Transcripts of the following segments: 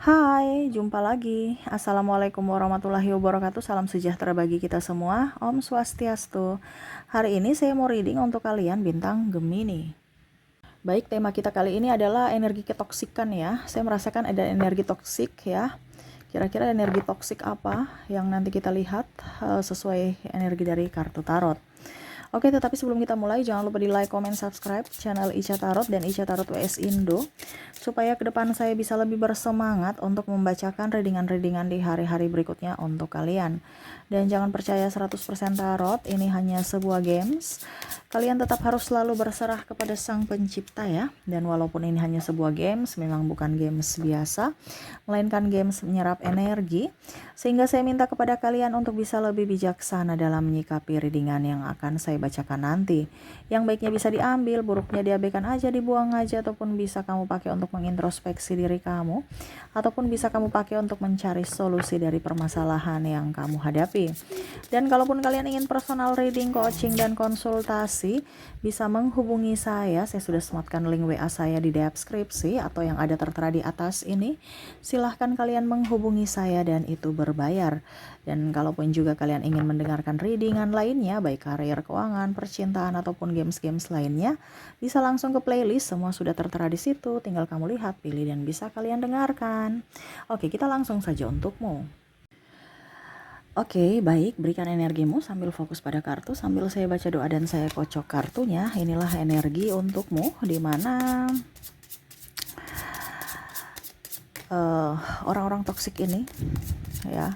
Hai, jumpa lagi. Assalamualaikum warahmatullahi wabarakatuh. Salam sejahtera bagi kita semua. Om Swastiastu. Hari ini saya mau reading untuk kalian bintang Gemini. Baik, tema kita kali ini adalah energi ketoksikan ya. Saya merasakan ada energi toksik ya. Kira-kira energi toksik apa yang nanti kita lihat sesuai energi dari kartu tarot. Oke, tetapi sebelum kita mulai, jangan lupa di like, comment, subscribe channel Ica Tarot dan Ica Tarot WS Indo, supaya ke depan saya bisa lebih bersemangat untuk membacakan readingan-readingan di hari-hari berikutnya untuk kalian. Dan jangan percaya 100% tarot, ini hanya sebuah games. Kalian tetap harus selalu berserah kepada Sang Pencipta ya. Dan walaupun ini hanya sebuah games, memang bukan games biasa, melainkan games menyerap energi, sehingga saya minta kepada kalian untuk bisa lebih bijaksana dalam menyikapi readingan yang akan saya bacakan nanti. Yang baiknya bisa diambil, buruknya diabaikan aja, dibuang aja, ataupun bisa kamu pakai untuk mengintrospeksi diri kamu, ataupun bisa kamu pakai untuk mencari solusi dari permasalahan yang kamu hadapi. Dan kalaupun kalian ingin personal reading, coaching, dan konsultasi, bisa menghubungi saya sudah sematkan link WA saya di deskripsi atau yang ada tertera di atas ini. Silahkan kalian menghubungi saya dan itu berbayar. Dan kalaupun juga kalian ingin mendengarkan readingan lainnya, baik karir, keuangan, percintaan, ataupun games-games lainnya, bisa langsung ke playlist, semua sudah tertera di situ, tinggal kamu lihat, pilih, dan bisa kalian dengarkan. Oke, kita langsung saja untukmu. Oke, baik, berikan energimu sambil fokus pada kartu, sambil saya baca doa dan saya kocok kartunya. Inilah energi untukmu, di mana orang-orang toksik ini ya,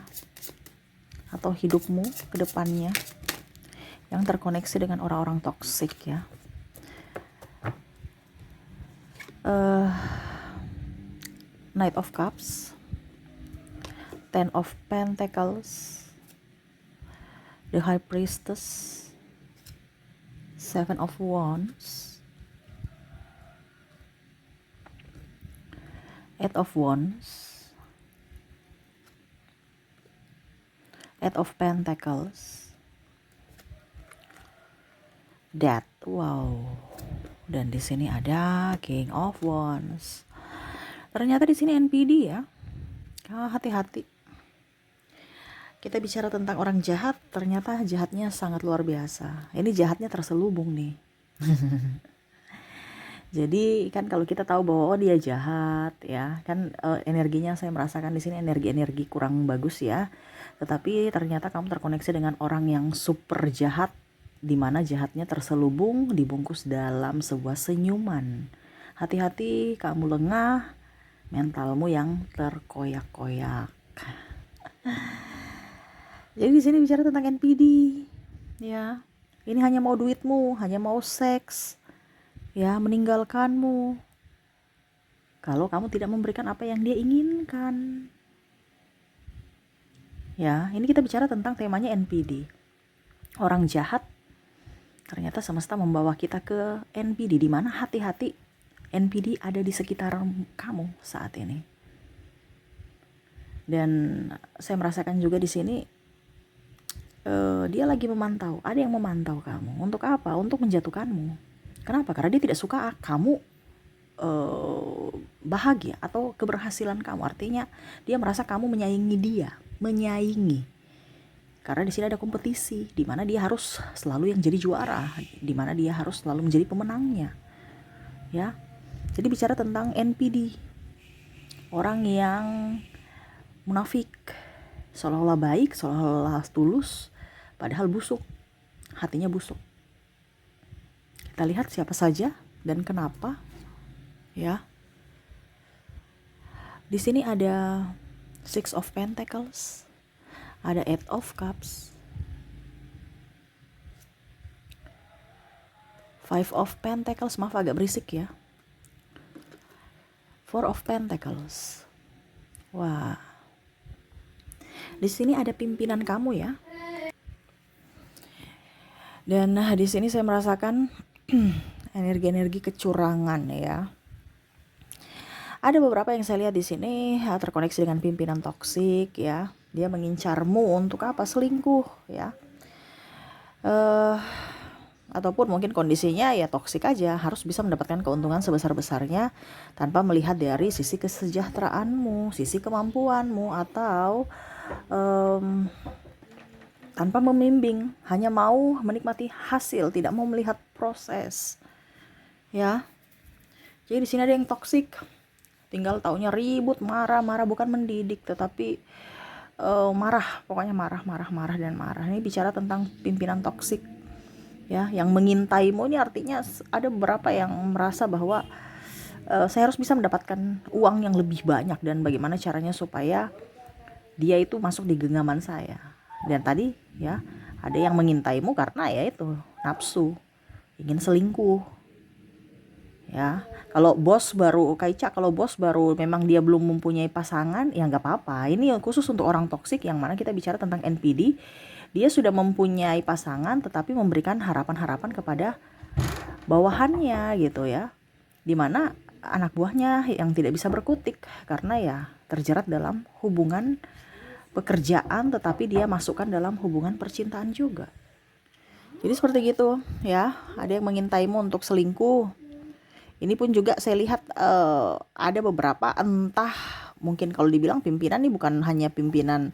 atau hidupmu ke depannya yang terkoneksi dengan orang-orang toksik ya. Knight of Cups, Ten of Pentacles, the High Priestess, Seven of Wands, Eight of Wands, Eight of Pentacles, Death. Wow. Dan di sini ada King of Wands. Ternyata di sini NPD ya. Hati-hati. Kita bicara tentang orang jahat, ternyata jahatnya sangat luar biasa. Ini jahatnya terselubung nih. Jadi kan kalau kita tahu bahwa dia jahat ya, kan energinya saya merasakan di sini energi-energi kurang bagus ya. Tetapi ternyata kamu terkoneksi dengan orang yang super jahat, di mana jahatnya terselubung dibungkus dalam sebuah senyuman. Hati-hati, kamu lengah, mentalmu yang terkoyak-koyak. Jadi di sini bicara tentang NPD, ya. Ini hanya mau duitmu, hanya mau seks, ya, meninggalkanmu. Kalau kamu tidak memberikan apa yang dia inginkan, ya. Ini kita bicara tentang temanya NPD. Orang jahat. Ternyata semesta membawa kita ke NPD, di mana hati-hati, NPD ada di sekitar kamu saat ini. Dan saya merasakan juga di sini. Dia lagi memantau, ada yang memantau kamu. Untuk apa? Untuk menjatuhkanmu. Kenapa? Karena dia tidak suka kamu bahagia atau keberhasilan kamu. Artinya dia merasa kamu menyaingi dia, menyaingi. Karena di sini ada kompetisi, di mana dia harus selalu yang jadi juara, di mana dia harus selalu menjadi pemenangnya. Ya. Jadi bicara tentang NPD. Orang yang munafik, seolah-olah baik, seolah-olah tulus, padahal busuk, hatinya busuk. Kita lihat siapa saja dan kenapa, ya. Di sini ada Six of Pentacles, ada Eight of Cups, Five of Pentacles, maaf agak berisik ya, Four of Pentacles. Wah. Di sini ada pimpinan kamu ya. Dan di sini saya merasakan energi-energi kecurangan ya. Ada beberapa yang saya lihat di sini terkoneksi dengan pimpinan toksik ya. Dia mengincarmu untuk apa? Selingkuh ya. ataupun mungkin kondisinya ya toksik aja, harus bisa mendapatkan keuntungan sebesar-besarnya tanpa melihat dari sisi kesejahteraanmu, sisi kemampuanmu, atau em, tanpa membimbing, hanya mau menikmati hasil, tidak mau melihat proses. Ya, jadi di sini ada yang toksik, tinggal taunya ribut, marah, bukan mendidik, tetapi marah, pokoknya marah dan marah. Ini bicara tentang pimpinan toksik, ya, yang mengintaimu. Ini artinya ada beberapa yang merasa bahwa saya harus bisa mendapatkan uang yang lebih banyak, dan bagaimana caranya supaya dia itu masuk di genggaman saya. Dan tadi ya, ada yang mengintaimu karena ya itu nafsu, ingin selingkuh. Ya, kalau bos baru Kaica, kalau bos baru memang dia belum mempunyai pasangan, ya nggak apa-apa. Ini khusus untuk orang toksik, yang mana kita bicara tentang NPD. Dia sudah mempunyai pasangan tetapi memberikan harapan-harapan kepada bawahannya gitu ya, dimana anak buahnya yang tidak bisa berkutik karena ya terjerat dalam hubungan pekerjaan, tetapi dia masukkan dalam hubungan percintaan juga. Jadi seperti gitu ya, ada yang mengintaimu untuk selingkuh. Ini pun juga saya lihat ada beberapa, entah mungkin kalau dibilang pimpinan ini bukan hanya pimpinan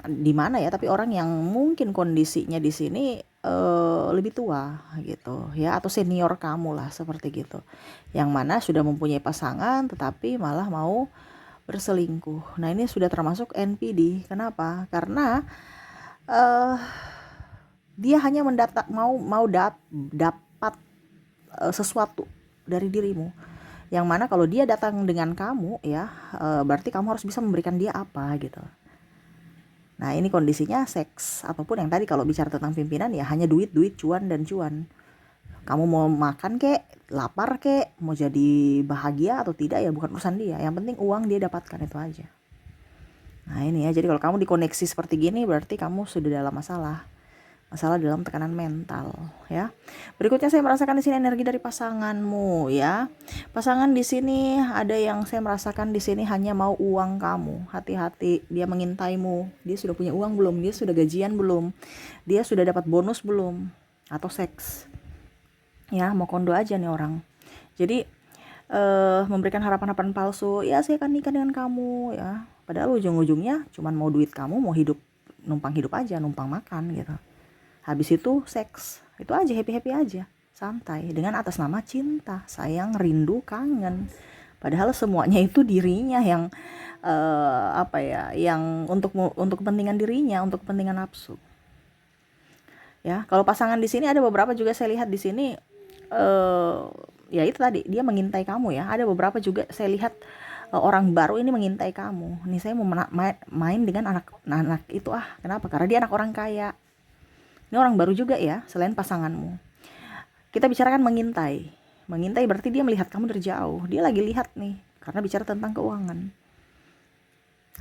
di mana ya, tapi orang yang mungkin kondisinya di sini lebih tua gitu ya, atau senior kamu lah seperti gitu, yang mana sudah mempunyai pasangan tetapi malah mau berselingkuh. Nah, ini sudah termasuk NPD. Kenapa? Karena dia hanya dapat sesuatu dari dirimu, yang mana kalau dia datang dengan kamu ya, berarti kamu harus bisa memberikan dia apa gitu. Nah, ini kondisinya seks, ataupun yang tadi kalau bicara tentang pimpinan ya hanya duit, cuan dan cuan. Kamu mau makan kek, lapar kek, mau jadi bahagia atau tidak ya bukan urusan dia, yang penting uang dia dapatkan, itu aja. Nah, ini ya, jadi kalau kamu dikoneksi seperti gini berarti kamu sudah dalam masalah dalam tekanan mental ya. Berikutnya saya merasakan di sini energi dari pasanganmu ya. Pasangan di sini ada yang saya merasakan di sini hanya mau uang kamu. Hati-hati, dia mengintaimu. Dia sudah punya uang belum? Dia sudah gajian belum? Dia sudah dapat bonus belum? Atau seks? Ya, mau kondo aja nih orang. Jadi memberikan harapan-harapan palsu. Ya, saya akan nikah dengan kamu ya. Padahal ujung-ujungnya cuman mau duit kamu, mau hidup, numpang hidup aja, numpang makan gitu. Habis itu seks, itu aja, happy-happy aja, santai, dengan atas nama cinta, sayang, rindu, kangen. Padahal semuanya itu dirinya yang yang untuk kepentingan dirinya, untuk kepentingan nafsu. Ya, kalau pasangan di sini ada beberapa juga saya lihat di sini, ya itu tadi, dia mengintai kamu ya. Ada beberapa juga saya lihat orang baru ini mengintai kamu. Nih saya mau main dengan anak itu kenapa? Karena dia anak orang kaya. Ini orang baru juga ya, selain pasanganmu. Kita bicarakan mengintai. Mengintai berarti dia melihat kamu dari jauh. Dia lagi lihat nih, karena bicara tentang keuangan.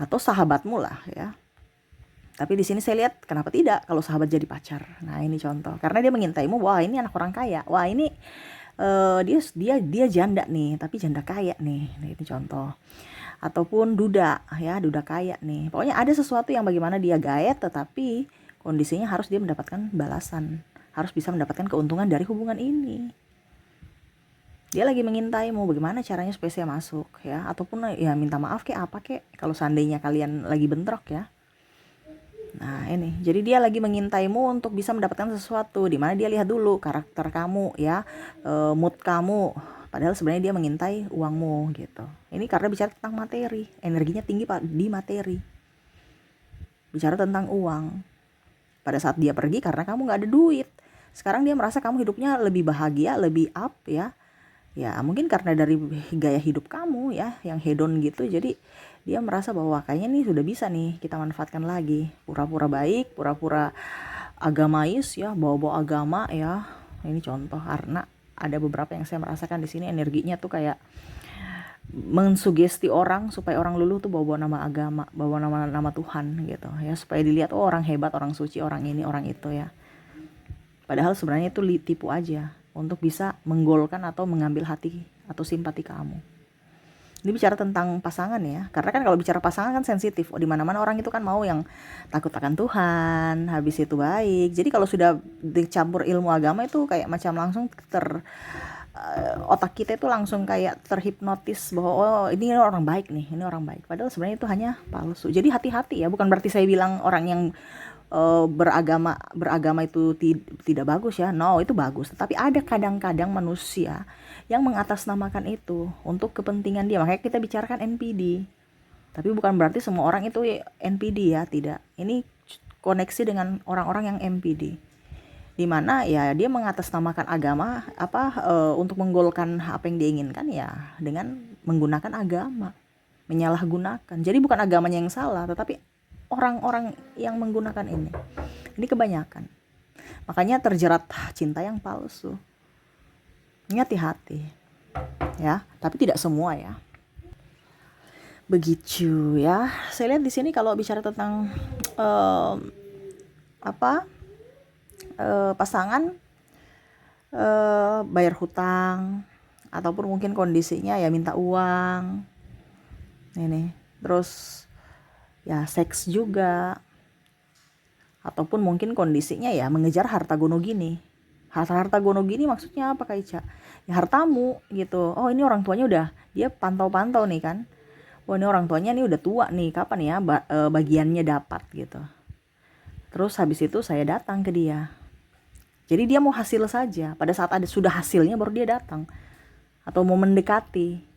Atau sahabatmu lah ya. Tapi di sini saya lihat kenapa tidak kalau sahabat jadi pacar. Nah, ini contoh. Karena dia mengintaimu, wah ini anak orang kaya. Wah ini dia janda nih, tapi janda kaya nih. Nah, ini contoh. Ataupun duda ya, duda kaya nih. Pokoknya ada sesuatu yang bagaimana dia gaet, tetapi kondisinya harus dia mendapatkan balasan, harus bisa mendapatkan keuntungan dari hubungan ini. Dia lagi mengintaimu, bagaimana caranya supaya saya masuk ya, ataupun ya minta maaf kek apa kek kalau seandainya kalian lagi bentrok ya. Nah, ini jadi dia lagi mengintaimu untuk bisa mendapatkan sesuatu, di mana dia lihat dulu karakter kamu ya, mood kamu. Padahal sebenarnya dia mengintai uangmu gitu. Ini karena bicara tentang materi, energinya tinggi di materi, bicara tentang uang. Pada saat dia pergi karena kamu gak ada duit. Sekarang dia merasa kamu hidupnya lebih bahagia, lebih up ya. Ya mungkin karena dari gaya hidup kamu ya, yang hedon gitu. Jadi dia merasa bahwa kayaknya nih sudah bisa nih kita manfaatkan lagi. Pura-pura baik, pura-pura agamais ya, bawa-bawa agama ya. Ini contoh, karena ada beberapa yang saya merasakan di sini energinya tuh kayak mensugesti orang supaya orang luluh tuh bawa nama agama, bawa nama Tuhan gitu ya, supaya dilihat orang hebat, orang suci, orang ini, orang itu ya. Padahal sebenarnya itu tipu aja untuk bisa menggolkan atau mengambil hati atau simpati kamu. Ini bicara tentang pasangan ya, karena kan kalau bicara pasangan kan sensitif. Di mana-mana orang itu kan mau yang takut akan Tuhan, habis itu baik. Jadi kalau sudah dicampur ilmu agama itu kayak macam langsung otak kita itu langsung kayak terhipnotis bahwa oh ini orang baik nih, ini orang baik. Padahal sebenarnya itu hanya palsu. Jadi hati-hati ya, bukan berarti saya bilang orang yang beragama itu tidak bagus ya. No, itu bagus. Tapi ada kadang-kadang manusia yang mengatasnamakan itu untuk kepentingan dia. Makanya kita bicarakan NPD. Tapi bukan berarti semua orang itu NPD ya, tidak. Ini koneksi dengan orang-orang yang MPD. Di mana ya dia mengatasnamakan agama untuk menggolkan apa yang dia inginkan ya dengan menggunakan agama, menyalahgunakan. Jadi bukan agamanya yang salah, tetapi orang-orang yang menggunakan ini kebanyakan. Makanya terjerat cinta yang palsu. Ini hati-hati ya, tapi tidak semua ya. Begitu ya. Saya lihat di sini kalau bicara tentang pasangan bayar hutang ataupun mungkin kondisinya ya minta uang. Ini terus ya seks juga, ataupun mungkin kondisinya ya mengejar harta gono gini. Harta gono gini maksudnya apa Kak Ica? Ya hartamu gitu. Oh ini orang tuanya udah dia pantau-pantau nih kan. Oh ini orang tuanya nih udah tua nih, kapan ya bagiannya dapat gitu. Terus habis itu saya datang ke dia. Jadi dia mau hasil saja. Pada saat sudah hasilnya baru dia datang atau mau mendekati.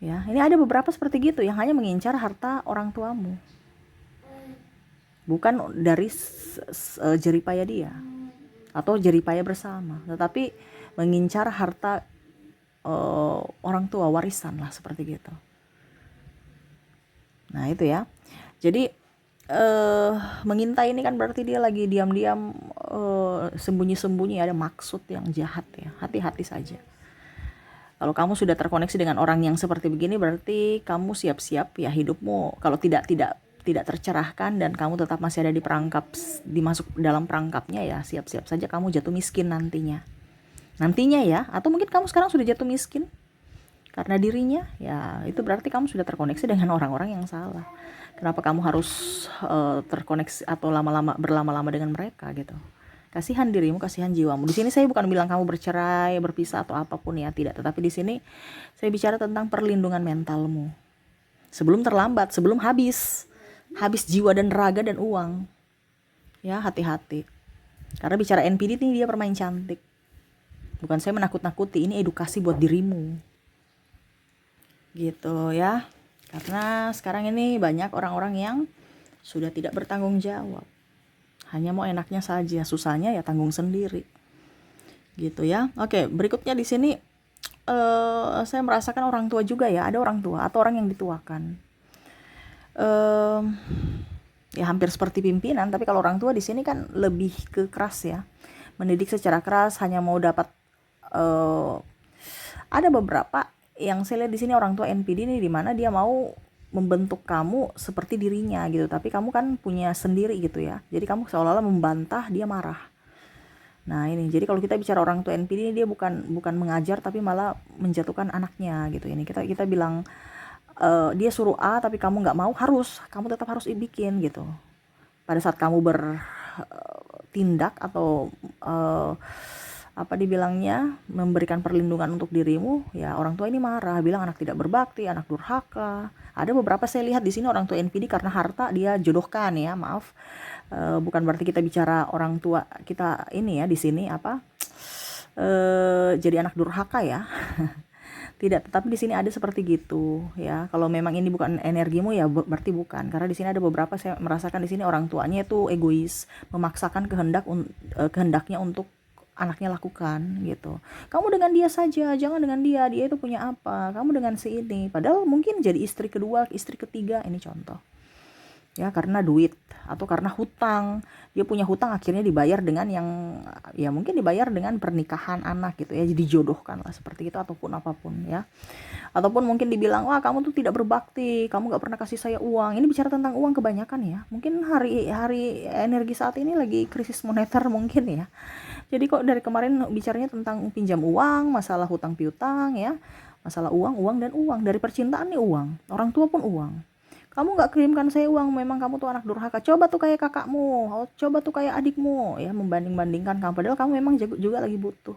Ya, ini ada beberapa seperti gitu yang hanya mengincar harta orang tuamu. Bukan dari jeripaya dia atau jeripaya bersama, tetapi mengincar harta orang tua, warisan lah seperti gitu. Nah itu ya. Jadi mengintai ini kan berarti dia lagi diam-diam sembunyi-sembunyi, ada maksud yang jahat ya. Hati-hati saja. Kalau kamu sudah terkoneksi dengan orang yang seperti begini, berarti kamu siap-siap ya hidupmu. Kalau tidak tercerahkan dan kamu tetap masih ada dimasuk dalam perangkapnya ya, siap-siap saja kamu jatuh miskin nantinya ya. Atau mungkin kamu sekarang sudah jatuh miskin karena dirinya ya, itu berarti kamu sudah terkoneksi dengan orang-orang yang salah. Kenapa kamu harus terkoneksi atau berlama-lama dengan mereka gitu? Kasihan dirimu, kasihan jiwamu. Di sini saya bukan bilang kamu bercerai, berpisah atau apapun ya, tidak. Tetapi di sini saya bicara tentang perlindungan mentalmu. Sebelum terlambat, sebelum habis jiwa dan raga dan uang. Ya, hati-hati. Karena bicara NPD ini dia permain cantik. Bukan saya menakut-nakuti, ini edukasi buat dirimu. Gitu ya. Karena sekarang ini banyak orang-orang yang sudah tidak bertanggung jawab. Hanya mau enaknya saja, susahnya ya tanggung sendiri. Gitu ya. Oke, berikutnya di sini saya merasakan orang tua juga ya, ada orang tua atau orang yang dituakan. Ya hampir seperti pimpinan, tapi kalau orang tua di sini kan lebih ke keras ya. Mendidik secara keras, hanya mau dapat ada beberapa yang saya lihat di sini orang tua NPD ini, di mana dia mau membentuk kamu seperti dirinya gitu, tapi kamu kan punya sendiri gitu ya. Jadi kamu seolah-olah membantah, dia marah. Nah ini, jadi kalau kita bicara orang tua NPD ini, dia bukan mengajar tapi malah menjatuhkan anaknya gitu. Ini kita bilang dia suruh A tapi kamu nggak mau, kamu tetap harus bikin gitu. Pada saat kamu bertindak atau dibilangnya memberikan perlindungan untuk dirimu, ya orang tua ini marah, bilang anak tidak berbakti, anak durhaka. Ada beberapa saya lihat di sini orang tua NPD karena harta dia jodohkan ya, maaf. Bukan berarti kita bicara orang tua kita ini ya di sini jadi anak durhaka ya. Tidak, tetapi di sini ada seperti gitu ya. Kalau memang ini bukan energimu ya berarti bukan. Karena di sini ada beberapa saya merasakan di sini orang tuanya itu egois, memaksakan kehendaknya untuk anaknya lakukan gitu. Kamu dengan dia saja, jangan dengan dia itu punya apa, kamu dengan si ini. Padahal mungkin jadi istri kedua, istri ketiga, ini contoh ya, karena duit atau karena hutang. Dia punya hutang, akhirnya dibayar dengan yang ya mungkin dibayar dengan pernikahan anak gitu ya, jadi jodohkan lah seperti itu, ataupun apapun ya. Ataupun mungkin dibilang, wah kamu tuh tidak berbakti, kamu gak pernah kasih saya uang. Ini bicara tentang uang kebanyakan ya. Mungkin hari energi saat ini lagi krisis moneter mungkin ya. Jadi kok dari kemarin bicaranya tentang pinjam uang, masalah hutang piutang ya. Masalah uang, uang dan uang. Dari percintaan nih uang, orang tua pun uang. Kamu nggak kirimkan saya uang, memang kamu tuh anak durhaka. Coba tuh kayak kakakmu, coba tuh kayak adikmu, ya, membanding-bandingkan kamu. Padahal kamu memang juga lagi butuh,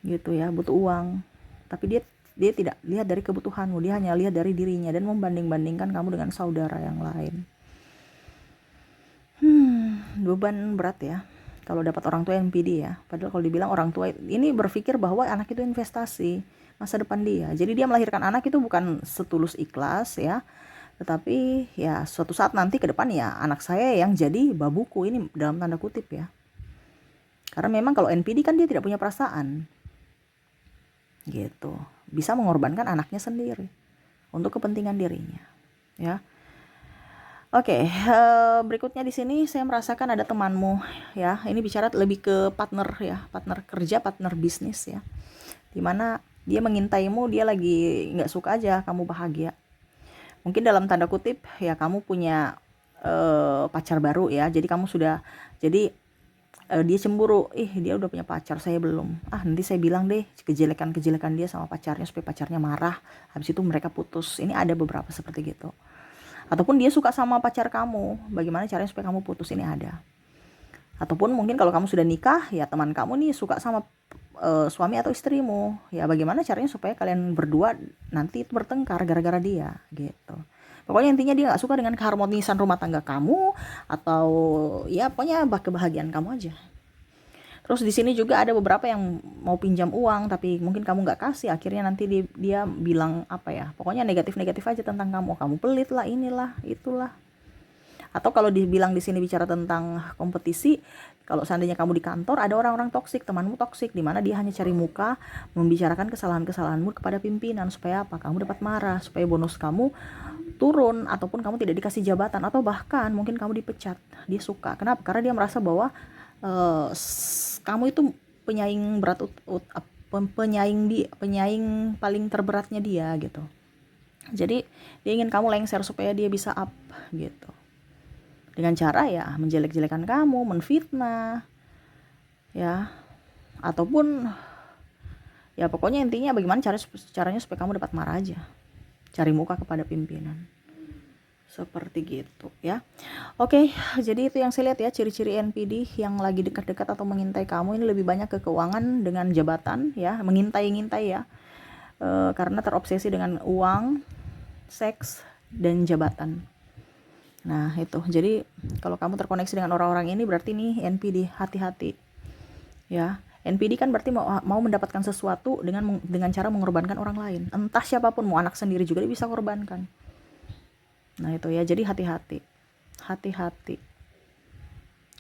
gitu ya, butuh uang. Tapi dia tidak lihat dari kebutuhanmu, dia hanya lihat dari dirinya dan membanding-bandingkan kamu dengan saudara yang lain. Beban berat ya kalau dapat orang tua yang NPD ya. Padahal kalau dibilang orang tua ini berpikir bahwa anak itu investasi masa depan dia. Jadi dia melahirkan anak itu bukan setulus ikhlas ya, tetapi ya suatu saat nanti ke depan ya anak saya yang jadi babuku, ini dalam tanda kutip ya. Karena memang kalau NPD kan dia tidak punya perasaan. Gitu. Bisa mengorbankan anaknya sendiri untuk kepentingan dirinya, ya. Oke, berikutnya di sini saya merasakan ada temanmu ya. Ini bicara lebih ke partner ya, partner kerja, partner bisnis ya. Dimana dia mengintaimu, dia lagi nggak suka aja kamu bahagia. Mungkin dalam tanda kutip ya kamu punya pacar baru ya. Jadi kamu sudah, jadi dia cemburu, dia udah punya pacar, saya belum. Nanti saya bilang deh kejelekan-kejelekan dia sama pacarnya supaya pacarnya marah. Habis itu mereka putus. Ini ada beberapa seperti gitu. Ataupun dia suka sama pacar kamu, bagaimana caranya supaya kamu putus, ini ada. Ataupun mungkin kalau kamu sudah nikah, ya teman kamu nih suka sama suami atau istrimu, ya bagaimana caranya supaya kalian berdua nanti itu bertengkar gara-gara dia, gitu. Pokoknya intinya dia gak suka dengan keharmonisan rumah tangga kamu, atau ya pokoknya kebahagiaan kamu aja. Terus di sini juga ada beberapa yang mau pinjam uang tapi mungkin kamu nggak kasih, akhirnya nanti dia bilang apa ya, pokoknya negatif-negatif aja tentang kamu pelit lah, inilah, itulah. Atau kalau dibilang di sini bicara tentang kompetisi, kalau seandainya kamu di kantor ada orang-orang toksik, temanmu toksik, di mana dia hanya cari muka, membicarakan kesalahan-kesalahanmu kepada pimpinan supaya apa? Kamu dapat marah, supaya bonus kamu turun, ataupun kamu tidak dikasih jabatan, atau bahkan mungkin kamu dipecat. Dia suka. Kenapa? Karena dia merasa bahwa kamu itu penyaing berat, penyaing paling terberatnya dia gitu. Jadi dia ingin kamu lengser supaya dia bisa up gitu. Dengan cara ya menjelek-jelekan kamu, menfitnah ya, ataupun ya pokoknya intinya bagaimana caranya supaya kamu dapat marah aja. Cari muka kepada pimpinan. Seperti gitu ya. Oke, jadi itu yang saya lihat ya, ciri-ciri NPD yang lagi dekat-dekat atau mengintai kamu ini lebih banyak ke keuangan dengan jabatan ya, mengintai-ngintai ya, karena terobsesi dengan uang, seks, dan jabatan. Nah itu, jadi kalau kamu terkoneksi dengan orang-orang ini berarti nih NPD, hati-hati ya. NPD kan berarti mau mendapatkan sesuatu dengan cara mengorbankan orang lain, entah siapapun, mau anak sendiri juga dia bisa korbankan. Nah itu ya, jadi hati-hati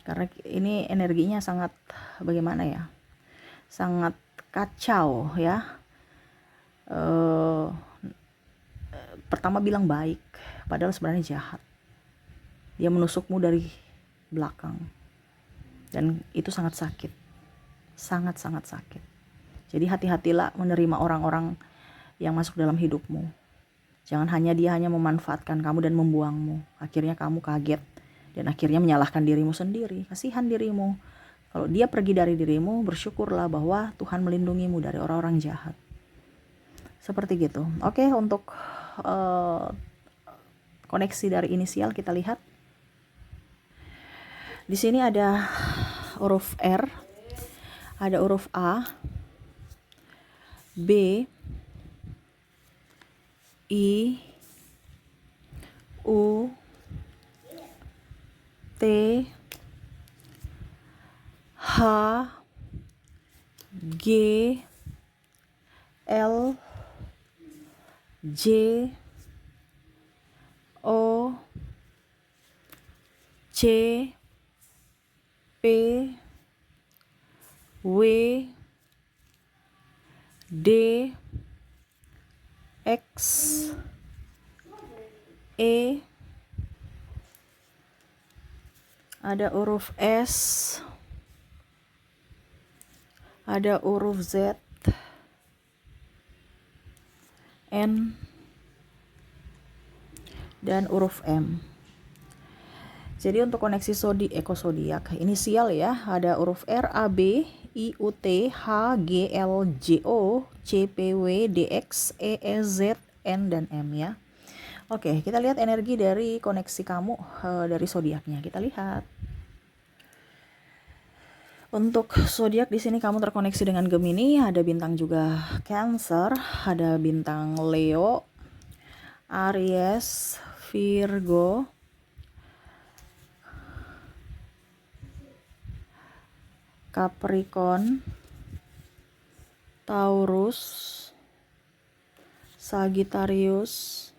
karena ini energinya sangat bagaimana ya, sangat kacau ya. Pertama bilang baik padahal sebenarnya jahat, dia menusukmu dari belakang dan itu sangat sakit, sangat sakit. Jadi hati-hatilah menerima orang-orang yang masuk dalam hidupmu. Jangan dia hanya memanfaatkan kamu dan membuangmu. Akhirnya kamu kaget dan akhirnya menyalahkan dirimu sendiri. Kasihan dirimu. Kalau dia pergi dari dirimu, bersyukurlah bahwa Tuhan melindungimu dari orang-orang jahat. Seperti gitu. Oke, untuk koneksi dari inisial kita lihat. Di sini ada huruf R, ada huruf A, B, I, U, T, H, G, L, J, O, C, P, W, D, X, E, ada huruf S, ada huruf Z, N, dan huruf M. Jadi untuk koneksi zodiak inisial ya, ada huruf R, A, B, IUTHGLJO CPWDXEEZN dan M ya. Oke, kita lihat energi dari koneksi kamu dari zodiaknya. Kita lihat. Untuk zodiak di sini kamu terkoneksi dengan Gemini, ada bintang juga Cancer, ada bintang Leo, Aries, Virgo, Capricorn, Taurus, Sagittarius,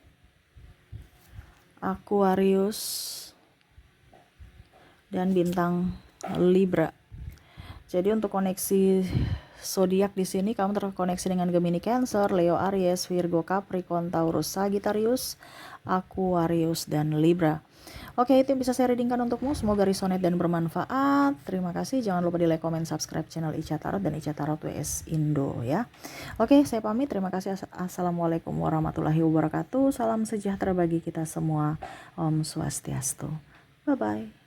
Aquarius, dan bintang Libra. Jadi untuk koneksi zodiak di sini kamu terkoneksi dengan Gemini, Cancer, Leo, Aries, Virgo, Capricorn, Taurus, Sagittarius, Aquarius, dan Libra. Oke, itu yang bisa saya readingkan untukmu. Semoga resonate dan bermanfaat. Terima kasih. Jangan lupa di like, comment, subscribe channel Ica Tarot dan Ica Tarot WS Indo ya. Oke, saya pamit. Terima kasih. Assalamualaikum warahmatullahi wabarakatuh. Salam sejahtera bagi kita semua. Om Swastiastu. Bye-bye.